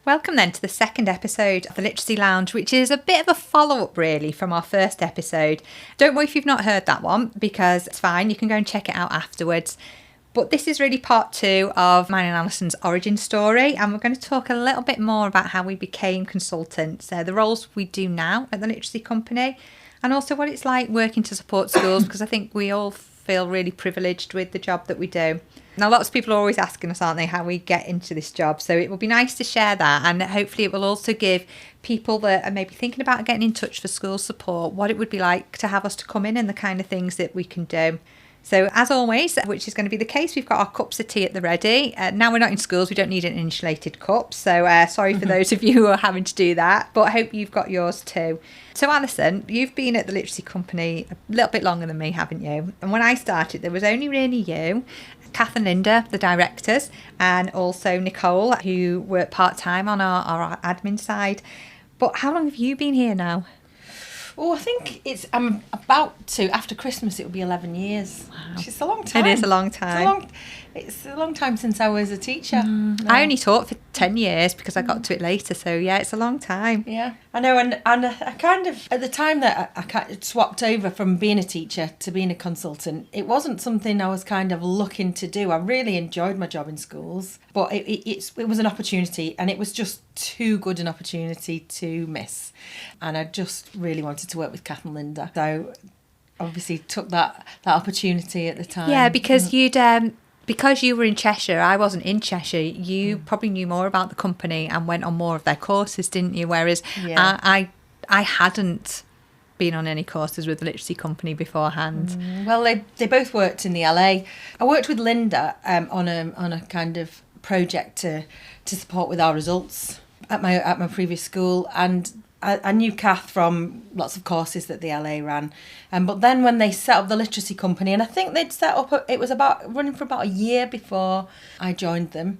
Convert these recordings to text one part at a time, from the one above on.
Welcome then to the second episode of the Literacy Lounge, which is a bit of a follow-up really from our first episode. Don't worry if you've not heard that one, because it's fine, you can go and check it out afterwards. But this is really part 2 of mine and Alison's origin story, and we're going to talk a little bit more about how we became consultants, the roles we do now at the Literacy Company, and also what it's like working to support schools, because I think we all feel really privileged with the job that we do. Now, lots of people are always asking us, aren't they, how we get into this job. So it will be nice to share that, and hopefully it will also give people that are maybe thinking about getting in touch for school support what it would be like to have us to come in and the kind of things that we can do. So as always, which is going to be the case, we've got our cups of tea at the ready. Now we're not in schools, we don't need an insulated cup. So sorry for those of you who are having to do that, but I hope you've got yours too. So Alison, you've been at the Literacy Company a little bit longer than me, haven't you? And when I started, there was only really you, Kath and Linda, the directors, and also Nicole, who worked part-time on our admin side. But how long have you been here now? Oh, I think I'm about to, after Christmas, it will be 11 years. Wow. Which is a long time. It is a long time. It's a long time since I was a teacher. No. I only taught for 10 years because I got to it later. So, yeah, it's a long time. Yeah, I know. And I kind of, at the time that I kind of swapped over from being a teacher to being a consultant, it wasn't something I was kind of looking to do. I really enjoyed my job in schools, but it was an opportunity, and it was just too good an opportunity to miss. And I just really wanted to work with Kath and Linda. So obviously took that opportunity at the time. Yeah, because because you were in Cheshire, I wasn't in Cheshire, you probably knew more about the company and went on more of their courses, didn't you? Whereas I hadn't been on any courses with the Literacy Company beforehand. Well, they both worked in the LA. I worked with Linda on a kind of project to support with our results at my previous school, and I knew Kath from lots of courses that the LA ran. But then when they set up the Literacy Company, and I think they'd set up, it was about running for about a year before I joined them.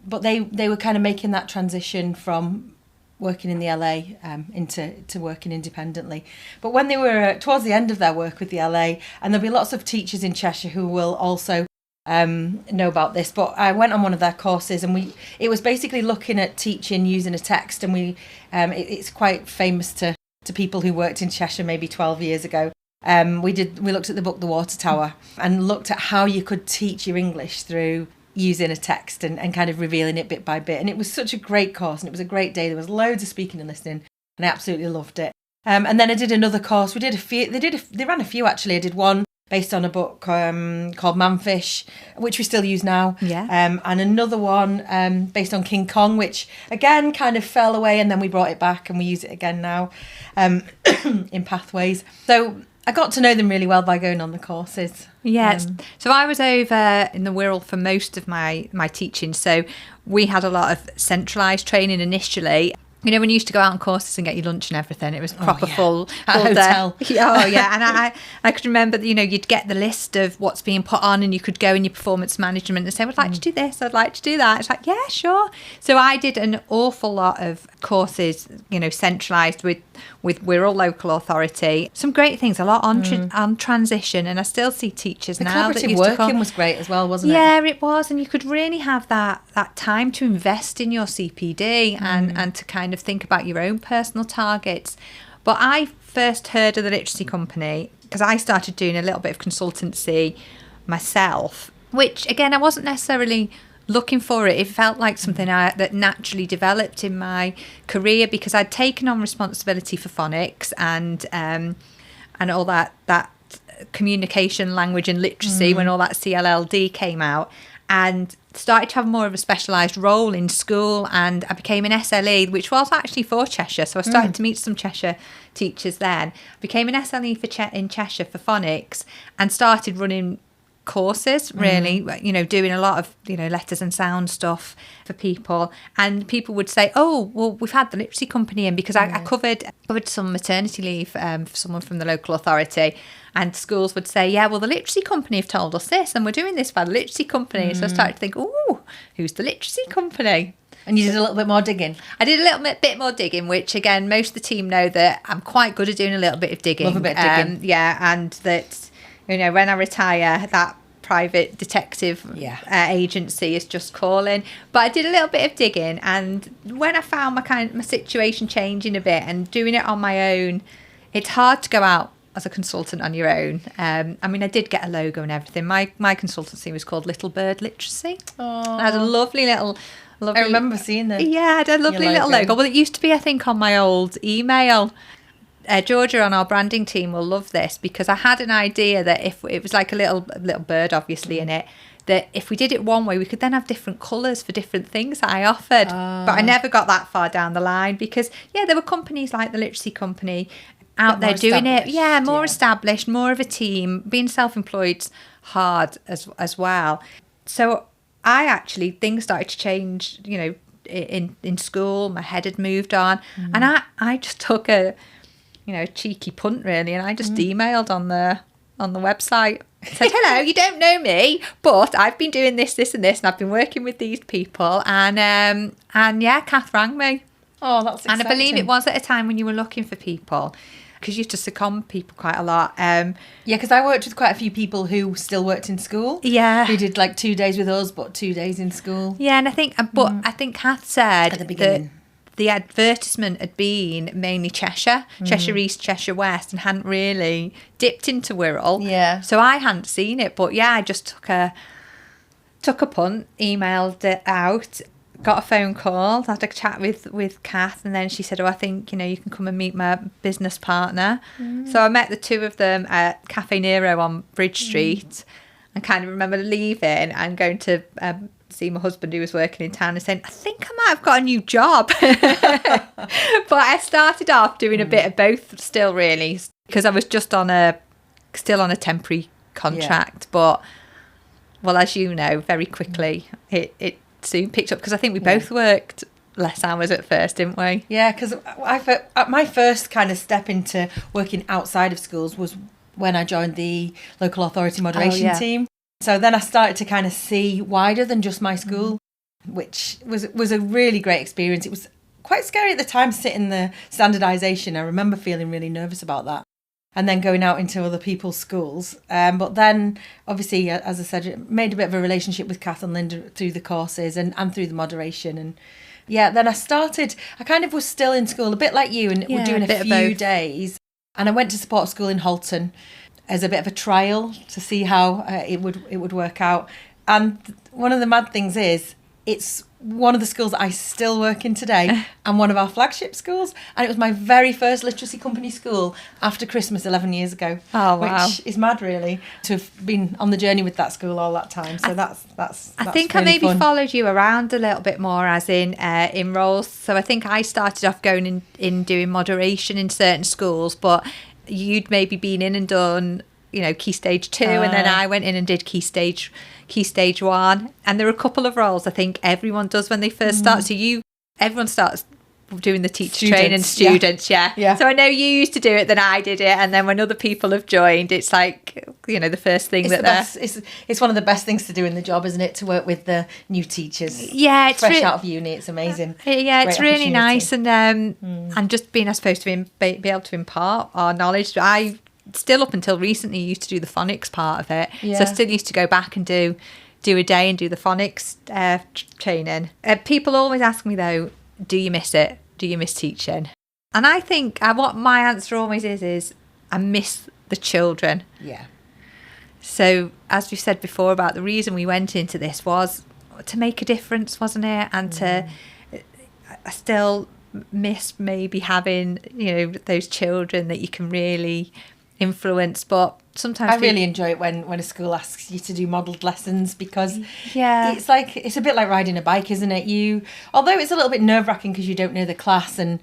But they were kind of making that transition from working in the LA into working independently. But when they were towards the end of their work with the LA, and there'll be lots of teachers in Cheshire who will also know about this, but I went on one of their courses, and it was basically looking at teaching using a text, and it's quite famous to people who worked in Cheshire maybe 12 years ago. We looked at the book The Water Tower and looked at how you could teach your English through using a text and kind of revealing it bit by bit, and it was such a great course, and it was a great day. There was loads of speaking and listening, and I absolutely loved it. And then I did another course. We did a few. They ran a few actually. I did one based on a book called Manfish, which we still use now. Yeah. And another one based on King Kong, which again kind of fell away, and then we brought it back and we use it again now in Pathways. So I got to know them really well by going on the courses. Yes. So I was over in the Wirral for most of my teaching. So we had a lot of centralised training initially. You know, when you used to go out on courses and get your lunch and everything, it was proper full hotel. Oh, yeah. And I could remember that, you'd get the list of what's being put on, and you could go in your performance management and say, I'd like to do this, I'd like to do that. It's like, yeah, sure. So I did an awful lot of courses, centralised with Wirral Local Authority. Some great things, a lot on transition, and I still see teachers now that used collaborative to come. working was great as well, wasn't it? Yeah, it was, and you could really have that time to invest in your CPD and to kind of think about your own personal targets. But I first heard of the Literacy Company because I started doing a little bit of consultancy myself, which again I wasn't necessarily looking for it. It felt like something that naturally developed in my career because I'd taken on responsibility for phonics and all that communication, language and literacy when all that CLLD came out, and started to have more of a specialised role in school, and I became an SLE, which was actually for Cheshire. So I started to meet some Cheshire teachers then. Became an SLE in Cheshire for phonics and started running courses, really, doing a lot of, letters and sound stuff for people. And people would say, oh, well, we've had the Literacy Company in because I covered some maternity leave for someone from the local authority. And schools would say, yeah, well, the Literacy Company have told us this, and we're doing this by the Literacy Company. So I started to think, oh, who's the Literacy Company? And you did a little bit more digging. I did a little bit more digging, which, again, most of the team know that I'm quite good at doing a little bit of digging. Love a bit of digging. Yeah, and that, when I retire, private detective Yeah. agency is just calling. But I did a little bit of digging, and when I found my situation changing a bit and doing it on my own, it's hard to go out as a consultant on your own. I mean, I did get a logo and everything. My consultancy was called Little Bird Literacy. Oh. I had a lovely little... I remember seeing that. Yeah, I had a lovely little logo. Well, it used to be, I think, on my old email. Georgia on our branding team will love this, because I had an idea that if it was like a little bird, obviously, in it, that if we did it one way, we could then have different colours for different things that I offered. But I never got that far down the line, because, there were companies like the Literacy Company out there doing it. Yeah, more established, more of a team. Being self-employed's hard as well. So I actually, things started to change, in school. My head had moved on. And I just took a cheeky punt, really, and I just emailed on the website. Said, hello, you don't know me, but I've been doing this, and this, and I've been working with these people. And Kath rang me. Oh, that's exciting. And I believe it was at a time when you were looking for people, because you used to second people quite a lot. Because I worked with quite a few people who still worked in school. Yeah. Who did like 2 days with us, but 2 days in school. Yeah, and I think Kath said at the beginning, the advertisement had been mainly Cheshire East, Cheshire West, and hadn't really dipped into Wirral. Yeah. So I hadn't seen it, but I just took a punt, emailed it out, got a phone call, had a chat with Kath, and then she said, I think, you can come and meet my business partner. So I met the two of them at Cafe Nero on Bridge Street, and kind of remember leaving and going to see my husband, who was working in town, and saying, I think I might have got a new job. But I started off doing a bit of both still, really, because I was just still on a temporary contract. But, well, as you know, very quickly it soon picked up, because I think we both worked less hours at first, didn't we? Yeah, because my first kind of step into working outside of schools was when I joined the local authority moderation team. So then I started to kind of see wider than just my school, which was a really great experience. It was quite scary at the time, sitting the standardisation. I remember feeling really nervous about that. And then going out into other people's schools. But then, obviously, as I said, made a bit of a relationship with Kath and Linda through the courses and through the moderation. And then I kind of was still in school, a bit like you, and we're doing a few days. And I went to support school in Halton as a bit of a trial to see how it would work out. And one of the mad things is, it's one of the schools that I still work in today, and one of our flagship schools. And it was my very first literacy company school after Christmas 11 years ago. Oh, wow. Which is mad, really, to have been on the journey with that school all that time. So that's I think really I maybe fun. Followed you around a little bit more, as in roles. So I think I started off going in doing moderation in certain schools, but you'd maybe been in and done, Key Stage 2, and then I went in and did Key Stage 1. And there are a couple of roles I think everyone does when they first start. So everyone starts doing the teacher training students, yeah. So I know you used to do it, then I did it, and then when other people have joined, it's like, the first thing it's one of the best things to do in the job, isn't it, to work with the new teachers? Yeah, it's fresh out of uni. It's amazing. Yeah, it's really nice, and just being, I suppose, to be able to impart our knowledge. I still, up until recently, used to do the phonics part of it. So I still used to go back and do a day and do the phonics training. People always ask me, though, do you miss it? Do you miss teaching? And I think what my answer always is I miss the children. Yeah. So as we said before, about the reason we went into this was to make a difference, wasn't it? And I still miss maybe having, those children that you can really influence. But sometimes I really enjoy it when a school asks you to do modelled lessons, because it's a bit like riding a bike, isn't it? Although it's a little bit nerve-wracking because you don't know the class, and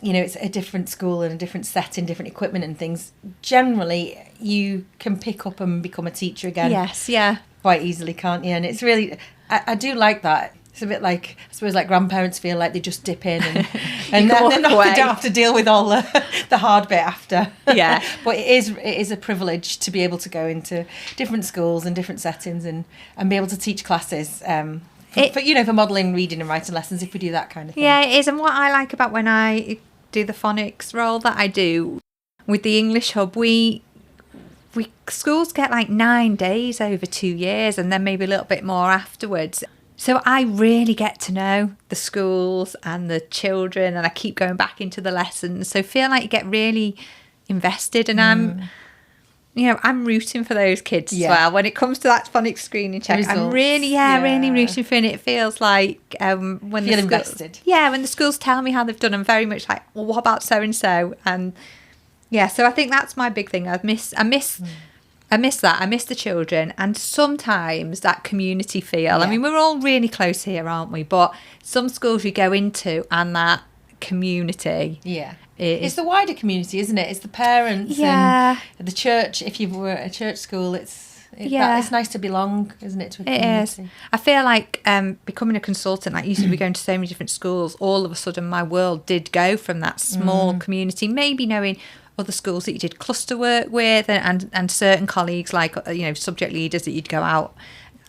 it's a different school and a different setting, different equipment and things, generally you can pick up and become a teacher again. Yes, yeah. Quite easily, can't you? And it's really, I do like that. It's a bit like, I suppose, like grandparents feel like they just dip in and they don't have to deal with all the hard bit after. Yeah. But it is a privilege to be able to go into different schools and different settings and be able to teach classes for modelling, reading and writing lessons, if we do that kind of thing. Yeah, it is. And what I like about when I do the phonics role that I do with the English Hub, schools get like 9 days over 2 years and then maybe a little bit more afterwards. So I really get to know the schools and the children, and I keep going back into the lessons. So I feel like you get really invested, and I'm rooting for those kids as well. When it comes to that phonics screening check, I'm really, really rooting for it. And it feels like when the invested. Yeah, when the schools tell me how they've done, I'm very much like, well, what about so and so? And yeah, so I think that's my big thing. I miss that. I miss the children, and sometimes that community feel. Yeah. I mean, we're all really close here, aren't we? But some schools you go into, and that community. Yeah. It's the wider community, isn't it? It's the parents and the church. If you were at a church school, it's nice to belong, isn't it, to a community? It is. I feel like becoming a consultant, like used to be going to so many different schools, all of a sudden my world did go from that small community, maybe knowing other schools that you did cluster work with, and certain colleagues, like subject leaders that you'd go out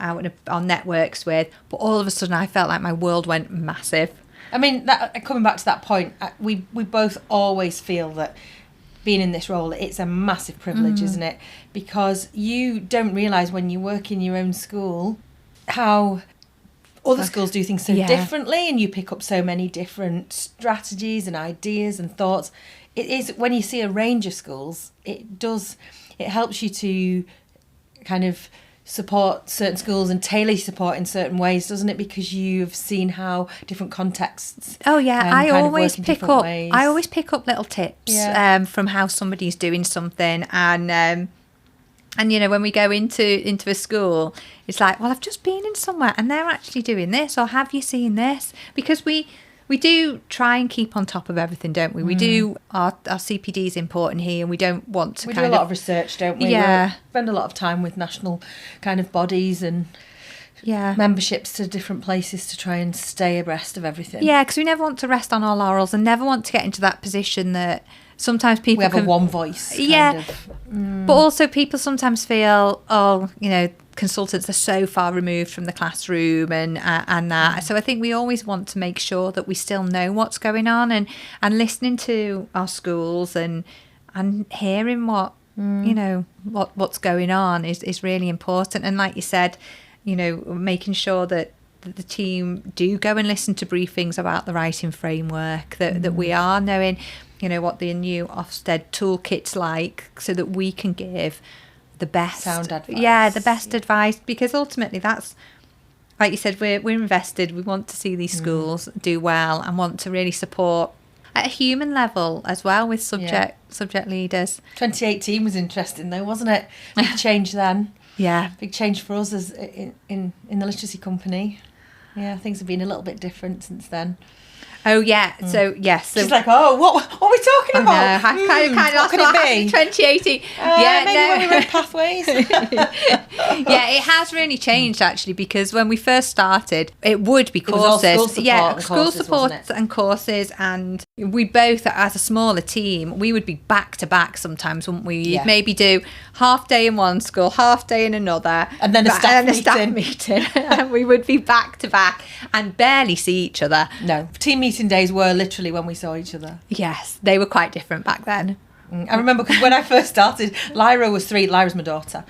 on networks with, but all of a sudden I felt like my world went massive. I mean, coming back to that point, we both always feel that being in this role, it's a massive privilege, isn't it? Because you don't realise when you work in your own school how other schools do things so differently, and you pick up so many different strategies and ideas and thoughts. It is, when you see a range of schools, it helps you to kind of support certain schools and tailor support in certain ways, doesn't it? Because you've seen how different contexts. Oh yeah, I always pick up little tips from how somebody's doing something, and when we go into a school, it's like, well, I've just been in somewhere and they're actually doing this, or have you seen this? Because we do try and keep on top of everything, don't we? We do. Our CPD is important here, and we don't want to. We do a lot of research, don't we? Yeah. We spend a lot of time with national kind of bodies and memberships to different places to try and stay abreast of everything. Yeah, because we never want to rest on our laurels and never want to get into that position that sometimes people we have a one voice. But also people sometimes feel, consultants are so far removed from the classroom and that. So I think we always want to make sure that we still know what's going on, and listening to our schools and hearing what's going on is really important. And like you said, making sure that the team do go and listen to briefings about the writing framework, that we are knowing, what the new Ofsted toolkit's like, so that we can give the best sound advice. Yeah, the best advice, because ultimately that's, like you said, we're invested. We want to see these schools do well and want to really support at a human level as well with subject leaders. 2018 was interesting though, wasn't it? Big change then. Yeah. Big change for us as in the literacy company. Yeah, things have been a little bit different since then. Oh yeah, so yes. So, she's like, oh, what are we talking about? I kind of what could it be? 2018. When we read Pathways. Yeah, it has really changed actually, because when we first started, it would be courses. School support and courses, and we both, as a smaller team, we would be back to back sometimes, wouldn't we? You'd maybe do half day in one school, half day in another, and then a staff meeting, and we would be back to back and barely see each other. No, team meeting days were literally when we saw each other. Yes, they were quite different back then. I remember because when I first started, Lyra was 3. Lyra's my daughter.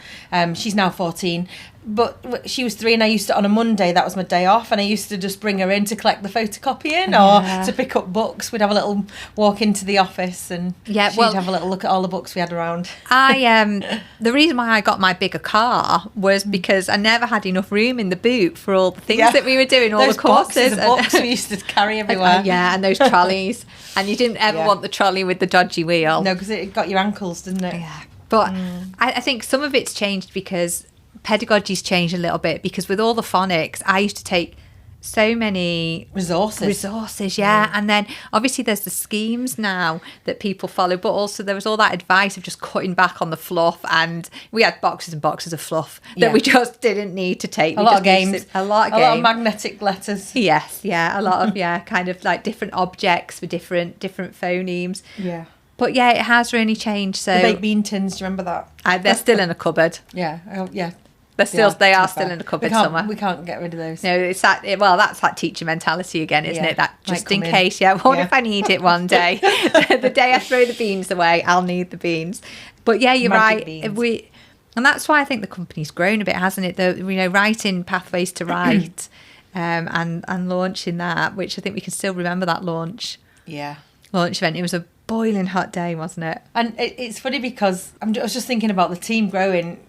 She's now 14. But she was 3, and I used to, on a Monday, that was my day off, and I used to just bring her in to collect the photocopying or to pick up books. We'd have a little walk into the office, and she'd have a little look at all the books we had around. The reason why I got my bigger car was because I never had enough room in the boot for all the things that we were doing, all those the courses. Boxes of books we used to carry everywhere. And those trolleys. And you didn't ever want the trolley with the dodgy wheel. No, because it got your ankles, didn't it? Yeah. But I think some of it's changed because pedagogy's changed a little bit, because with all the phonics, I used to take so many resources, and then obviously there's the schemes now that people follow, but also there was all that advice of just cutting back on the fluff, and we had boxes and boxes of fluff that we just didn't need to take. A lot of games, a lot of magnetic letters. Yes, a lot of kind of like different objects with different phonemes. Yeah. But it has really changed. So the baked bean tins, do you remember that? They're still in a cupboard. Yeah. They are still in the cupboard somewhere. We can't get rid of those. No, it's that. Well, that's that teacher mentality again, isn't it? That just in in. case. Yeah. What if I need it one day? The day I throw the beans away, I'll need the beans. But yeah, you're Magic right. beans. And that's why I think the company's grown a bit, hasn't it? Writing Pathways to Write, and launching that, which I think we can still remember that launch event. It was a boiling hot day, wasn't it? And it's funny because I was just thinking about the team growing.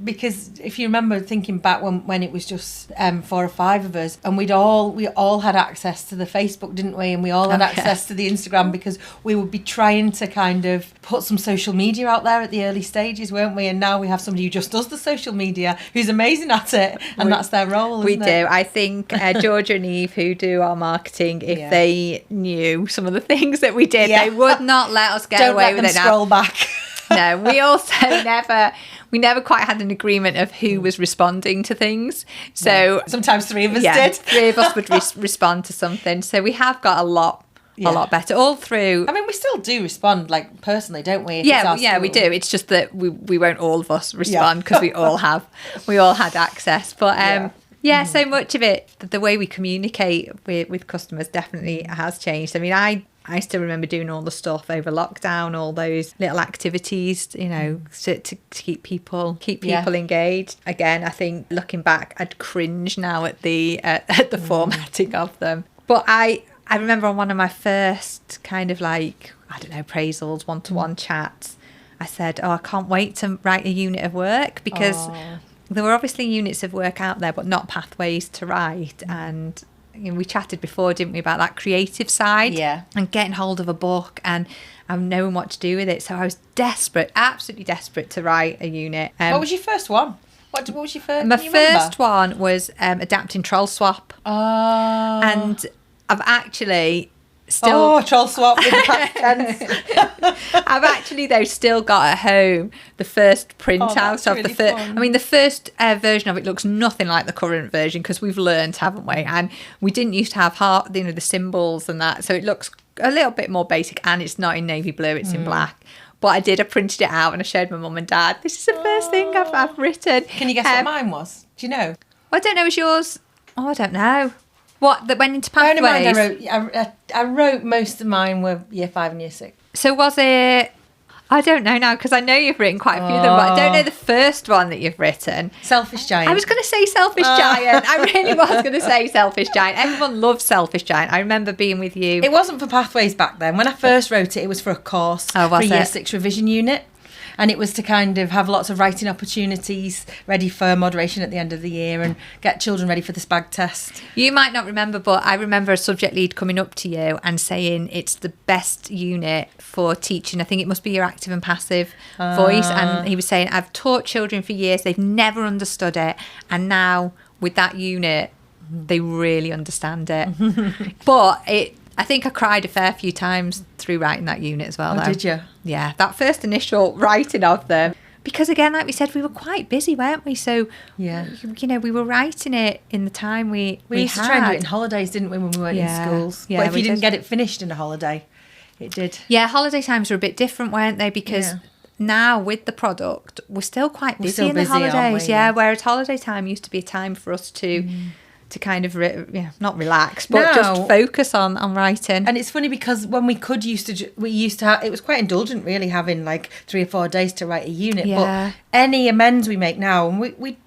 Because if you remember thinking back when it was just 4 or 5 of us, and we all had access to the Facebook, didn't we? And we all had access to the Instagram, because we would be trying to kind of put some social media out there at the early stages, weren't we? And now we have somebody who just does the social media, who's amazing at it, and that's their role, isn't it? We do. I think Georgia and Eve, who do our marketing, if they knew some of the things that we did, they would not let us get away with it now. Scroll back. No, we also never quite had an agreement of who was responding to things. So sometimes 3 of us did. 3 of us would respond to something. So we have got a lot better all through. I mean, we still do respond, like, personally, don't we? Yeah, we do. It's just that we won't all of us respond because we all had access. But so much of it, the way we communicate with customers definitely has changed. I mean, I still remember doing all the stuff over lockdown, all those little activities, to keep people engaged. Again, I think looking back, I'd cringe now at the formatting of them. But I remember on one of my first kind of appraisals, one-to-one chats, I said, I can't wait to write a unit of work, because there were obviously units of work out there, but not Pathways to Write. And we chatted before, didn't we, about that creative side and getting hold of a book and knowing what to do with it. So I was desperate, absolutely desperate to write a unit. What was your first one? What was your first? My first one was adapting Troll Swap. Oh. And I've actually still... Troll Swap with the past tense. I've actually, though, still got at home the first printout of the first... I mean, the first version of it looks nothing like the current version, because we've learned, haven't we? And we didn't used to have the symbols and that, so it looks a little bit more basic, and it's not in navy blue, it's in black. But I printed it out and I showed my mum and dad. This is the first thing I've written. Can you guess what mine was? Do you know? I don't know. Was yours? I don't know. What, that went into Pathways? I wrote most of mine were year 5 and year 6. So was it... I don't know now, because I know you've written quite a few of them, but I don't know the first one that you've written. Selfish Giant. I was going to say Selfish Giant. I really was going to say Selfish Giant. Everyone loves Selfish Giant. I remember being with you. It wasn't for Pathways back then. When I first wrote it, it was for a course, for a year 6 revision unit. And it was to kind of have lots of writing opportunities ready for moderation at the end of the year and get children ready for the SPAG test. You might not remember, but I remember a subject lead coming up to you and saying it's the best unit for teaching. I think it must be your active and passive voice. And he was saying, I've taught children for years, they've never understood it. And now with that unit, they really understand it. But I think I cried a fair few times through writing that unit as well. Oh, though. Did you? Yeah, that first initial writing of them. Because again, like we said, we were quite busy, weren't we? So, we were writing it in the time we used to try and do it in holidays, didn't we, when we weren't in schools? Yeah, but if you didn't get it finished in a holiday, it did. Yeah, holiday times were a bit different, weren't they? Because now with the product, we're still quite busy in the holidays. Yeah, whereas holiday time used to be a time for us to kind of not relax, but just focus on writing. And it's funny because when we used to have, it was quite indulgent really, having like 3 or 4 days to write a unit. But any amends we make now, and we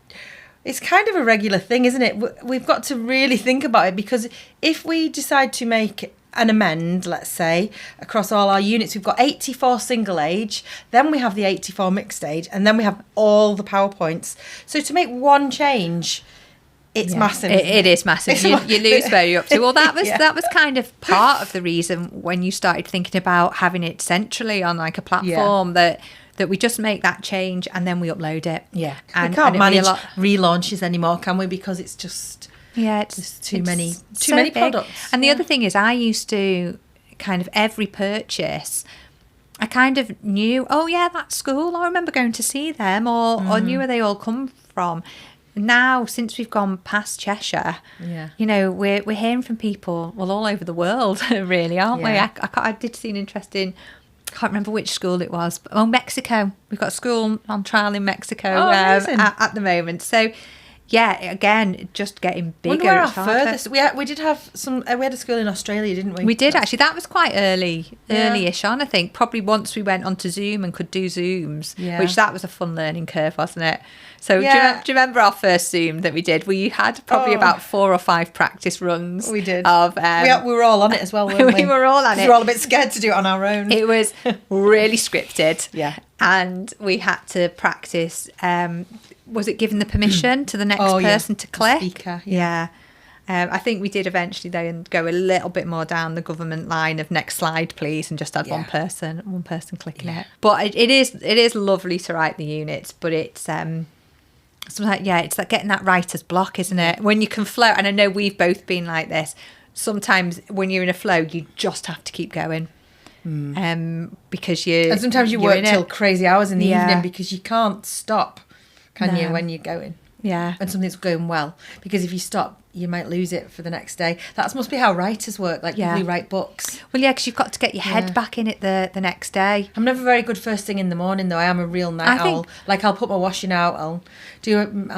it's kind of a regular thing, isn't it? We've got to really think about it, because if we decide to make an amend, let's say, across all our units, we've got 84 single age, then we have the 84 mixed age, and then we have all the PowerPoints. So to make one change, it's massive. It is massive. You lose where you're up to. Well, that was kind of part of the reason when you started thinking about having it centrally on like a platform that we just make that change and then we upload it. Yeah, and we can't manage relaunches anymore, can we? Because it's just it's too many products. And the other thing is, I used to kind of every purchase, I kind of knew, that school, I remember going to see them, or knew where they all come from. Now, since we've gone past Cheshire, we're hearing from people all over the world, really, aren't we? I did see an interesting can't remember which school it was, but Mexico. We've got a school on trial in Mexico at the moment. So yeah, again, just getting bigger. Wonder where our furthest. We did have some. We had a school in Australia, didn't we? We did actually. That was quite early-ish on. I think probably once we went onto Zoom and could do Zooms, which that was a fun learning curve, wasn't it? So do you remember our first Zoom that we did? We had probably about 4 or 5 practice runs. We did. Of we were all on it as well, weren't we? We were all on it. We were all a bit scared to do it on our own. It was really scripted. Yeah. And we had to practice. Was it giving the permission to the next person to click? Speaker, yeah. I think we did eventually then go a little bit more down the government line of next slide, please, and just had one person clicking it. But it is lovely to write the units, but it's it's like getting that writer's block, isn't it? When you can flow, and I know we've both been like this. Sometimes when you're in a flow, you just have to keep going. Because and sometimes you work till crazy hours in the evening because you can't stop, can you, when you're going? Yeah. When something's going well. Because if you stop, you might lose it for the next day. That must be how writers work, like people who write books. Well, yeah, because you've got to get your head back in it the next day. I'm never very good first thing in the morning, though. I am a real night owl. Like, I'll put my washing out, I'll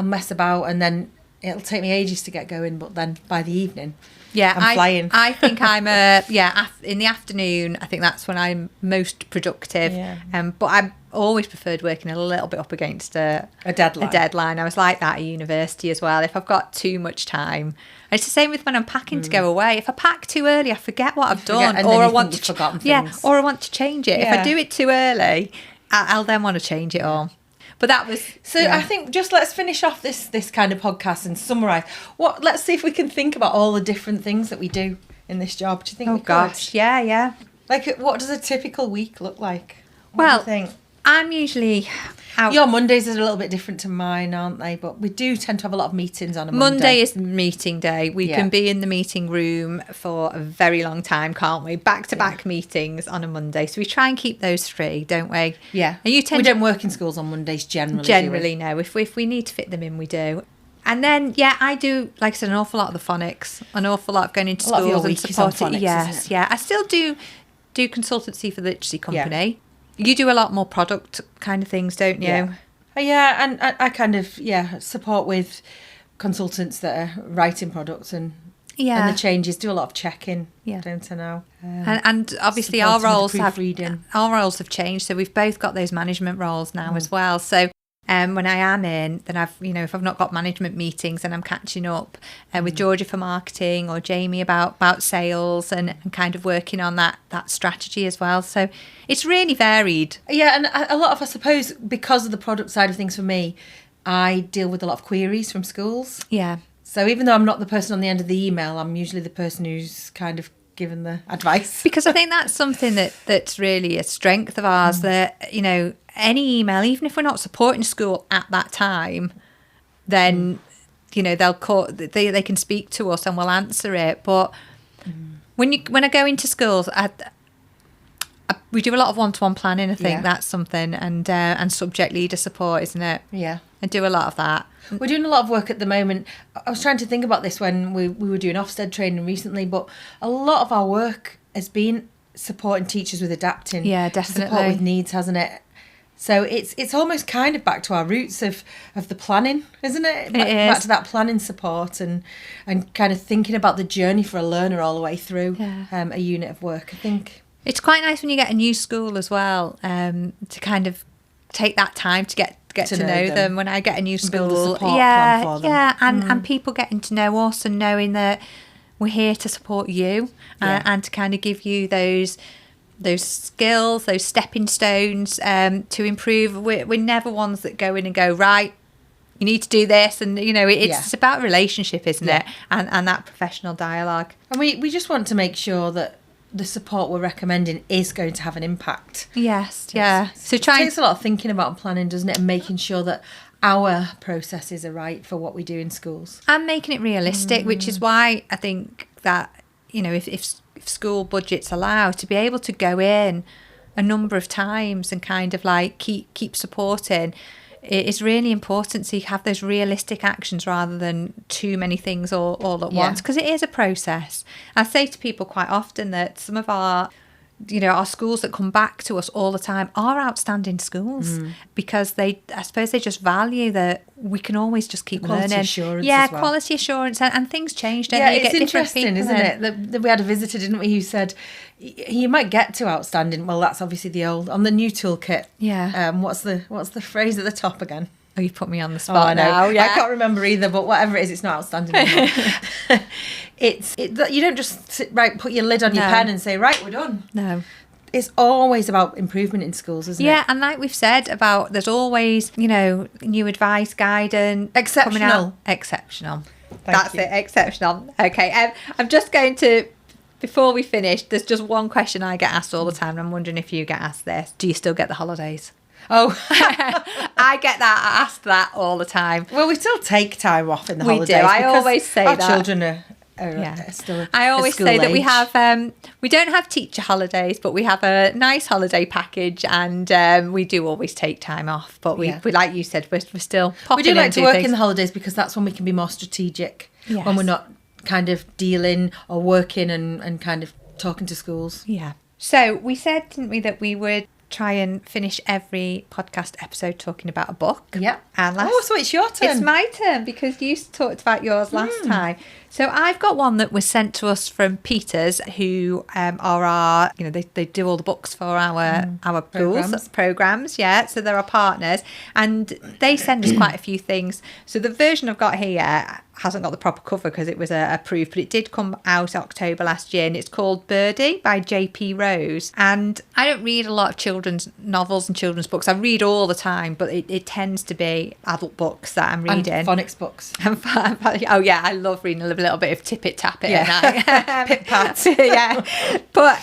mess about, and then it'll take me ages to get going, but then by the evening... Yeah, I'm flying. I think I'm in the afternoon. I think that's when I'm most productive. Yeah. But I always preferred working a little bit up against a deadline. I was like that at university as well. If I've got too much time, and it's the same with when I'm packing to go away. If I pack too early, I forget what I've done, or I want to or I want to change it. Yeah. If I do it too early, I'll then want to change it all. But that was I think just let's finish off this kind of podcast and summarise. Let's see if we can think about all the different things that we do in this job. Do you think? Oh gosh, yeah. Like, what does a typical week look like? Well, do you think? I'm usually out. Your Mondays are a little bit different to mine, aren't they? But we do tend to have a lot of meetings on a Monday. Monday is meeting day. We can be in the meeting room for a very long time, can't we? Back-to-back meetings on a Monday. So we try and keep those free, don't we? Yeah. And we don't work in schools on Mondays generally. Generally, no. If we need to fit them in, we do. And then, I do, like I said, an awful lot of the phonics, an awful lot of going into schools and supporting. Yes, I still do consultancy for the literacy company. Yeah. You do a lot more product kind of things, don't you? Yeah, and I kind of, support with consultants that are writing products and the changes, do a lot of checking, don't I know? And obviously our roles have changed, so we've both got those management roles now as well. So when I am in, then if I've not got management meetings, and I'm catching up with Georgia for marketing or Jamie about sales and kind of working on that strategy as well. So it's really varied. Yeah, and a lot of, I suppose, because of the product side of things for me, I deal with a lot of queries from schools. Yeah. So even though I'm not the person on the end of the email, I'm usually the person who's kind of given the advice. Because I think that's something that's really a strength of ours, that, any email, even if we're not supporting school at that time, then, they'll call, they can speak to us and we'll answer it. But when I go into schools, we do a lot of one-to-one planning. I think that's something, and subject leader support, isn't it? Yeah. I do a lot of that. We're doing a lot of work at the moment. I was trying to think about this when we were doing Ofsted training recently, but a lot of our work has been supporting teachers with adapting. Yeah, definitely. Support with needs, hasn't it? So it's almost kind of back to our roots of the planning, isn't it? Back to that planning support and kind of thinking about the journey for a learner all the way through a unit of work, I think. It's quite nice when you get a new school as well, to kind of take that time to get to know them. When I get a new school, build a support plan for them. and people getting to know us and knowing that we're here to support you and to kind of give you those skills, those stepping stones to improve. We're never ones that go in and go, right, you need to do this, and it's about relationship, isn't it, and that professional dialogue. And we just want to make sure that the support we're recommending is going to have an impact. Yes, So it takes a lot of thinking about and planning, doesn't it, and making sure that our processes are right for what we do in schools. And making it realistic, which is why I think that, if school budgets allow, to be able to go in a number of times and kind of like keep supporting, it is really important to have those realistic actions rather than too many things all at once, because it is a process. I say to people quite often that some of our our schools that come back to us all the time are outstanding schools because I suppose they just value that we can always just keep quality learning. Assurance yeah, as well. Quality assurance, and things change, don't Yeah, they? You it's get different interesting, people isn't in. it? We had a visitor, didn't we, who said you might get to outstanding. Well, that's obviously the old on the new toolkit. Yeah. What's the phrase at the top again? Oh, you put me on the spot I know. now. Yeah. I can't remember either, but whatever it is, it's not outstanding anymore. You don't just put your lid on your pen and say, right, we're done. No. It's always about improvement in schools, isn't it? Yeah, and like we've said about, there's always, new advice, guidance. Exceptional. Coming out. Exceptional. Thank you. It, exceptional. Okay, I'm just going to, before we finish, there's just one question I get asked all the time, and I'm wondering if you get asked this. Do you still get the holidays? Oh, I get that. I ask that all the time. well, we still take time off in the We holidays. do. I because always say our that. children are still. I always school say that we age. have, we don't have teacher holidays, but we have a nice holiday package, and we do always take time off. But we like you said, we're still popping We do in like and to do work things. in the holidays because that's when we can be more strategic. Yes. When we're not kind of dealing or working and kind of talking to schools. Yeah. So we said, didn't we, that we would try and finish every podcast episode talking about a book. Yeah. And so it's your turn. It's my turn because you talked about yours last time. So I've got one that was sent to us from Peters, who are our, they do all the books for our programs. Yeah. So they're our partners, and they send us quite a few things. So the version I've got here hasn't got the proper cover because it was approved, but it did come out October last year, and it's called Birdie by J.P. Rose. And I don't read a lot of children's novels and children's books. I read all the time, but it tends to be adult books that I'm reading. And phonics books. Oh yeah, I love reading a little bit of Tippet Tappet. Yeah. Pit Pat. Yeah. But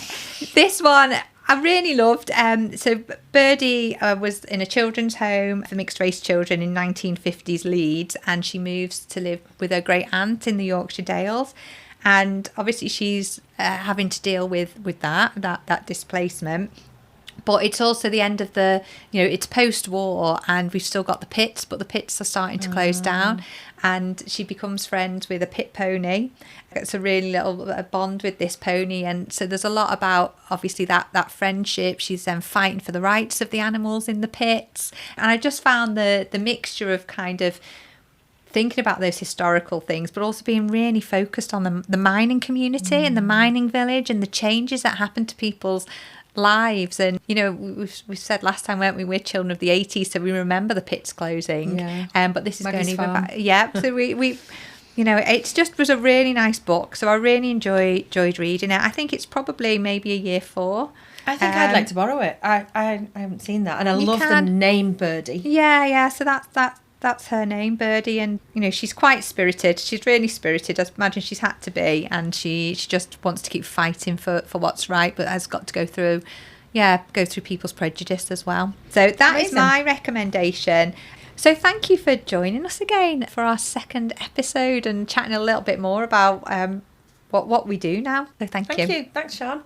this one I really loved. So Birdie was in a children's home for mixed race children in 1950s Leeds, and she moves to live with her great aunt in the Yorkshire Dales. And obviously she's having to deal with that displacement. But it's also the end of it's post-war, and we've still got the pits, but the pits are starting to close down. And she becomes friends with a pit pony. It's a really little bond with this pony. And so there's a lot about, obviously, that friendship. She's then fighting for the rights of the animals in the pits. And I just found the mixture of kind of thinking about those historical things, but also being really focused on the mining community and the mining village and the changes that happen to people's lives. And we said last time, weren't we, we're children of the 80s, so we remember the pits closing. But this is Maggie's going even Farm. back. So we it's just was a really nice book, so I really enjoyed reading it. I think it's probably maybe a year 4. I think I'd like to borrow it. I haven't seen that, and I love the name Birdie. Yeah. So that's her name, Birdie, and she's quite spirited. She's really spirited. I imagine she's had to be, and she just wants to keep fighting for what's right, but has got to go through people's prejudice as well. So that is my recommendation. So thank you for joining us again for our second episode and chatting a little bit more about what we do now. So thank you. Thanks, Sean.